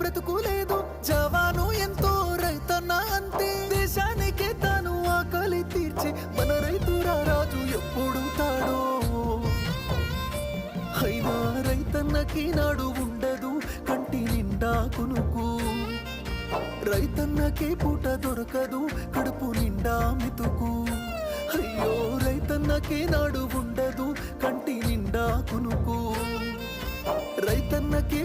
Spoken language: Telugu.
బ్రతుకు లేదు. జవాను ఎంతో రైతన్న అంతే, దేశానికే తాను ఆకలి తీర్చే మన రైతురా రాజు ఎప్పుడు తాడో. అయినా రైతన్నకి నాడు ఉండదు కంటి నిండా కునుకు, రైతన్నకే పూట దొరకదు కడుపు నిండా మితుకు. అయ్యో రైతన్నకే నాడు ఉండదు కంటి నిండా కునుకు, రైతన్నకే